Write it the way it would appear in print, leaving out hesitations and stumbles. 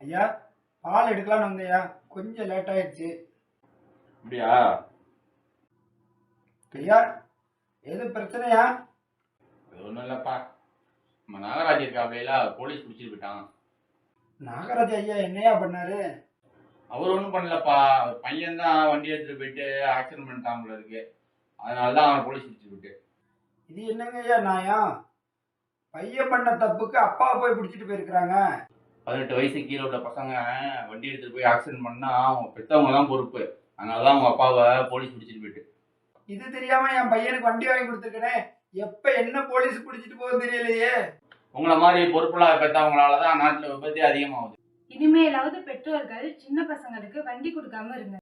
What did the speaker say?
ஐயா, பால் எடுக்கலான்னு வந்தேயா, கொஞ்சம் லேட் ஆயிடுச்சு. அப்படியா? ஐயா, எதுவும் பிரச்சனையா? அது ஒன்றும் இல்லைப்பா. நம்ம நாகராஜ் இருக்காப்லையில போலீஸ் பிடிச்சிட்டு போயிட்டான். நாகராஜ் ஐயா என்னையா பண்ணாரு? அவர் ஒன்றும் பண்ணலப்பா. அவர் பையன் தான் வண்டி எடுத்துட்டு போயிட்டு ஆக்சிடென்ட் பண்ணிட்டான் போல இருக்கு. அதனால தான் அவனை போலீஸ் பிடிச்சிட்டு போயிட்டு. இது என்னங்க ஐயா நியாயம்? பையன் பண்ண தப்புக்கு அப்பா போய் பிடிச்சிட்டு போயிருக்கிறாங்க. 18 வயசு கீழே உள்ள பசங்க வண்டி எடுத்துட்டு போய் ஆக்சிடென்ட் பண்ணா அவங்க பெற்றவங்க தான் பொறுப்பு. அதனால தான் அவங்க அப்பாவை போலீஸ் பிடிச்சிட்டு போயிட்டு. இது தெரியாம என் பையனுக்கு வண்டி வாங்கி கொடுத்துருக்கனே, எப்ப என்ன போலீஸ் பிடிச்சிட்டு போகுது தெரியலையே. உங்களை மாதிரி பொறுப்புலாம் பெற்றவங்களால தான் நாட்டில் விபத்தே அதிகமாகுது. இனிமேலாவது பெற்றோர்கள் சின்ன பசங்களுக்கு வண்டி கொடுக்காம இருங்க.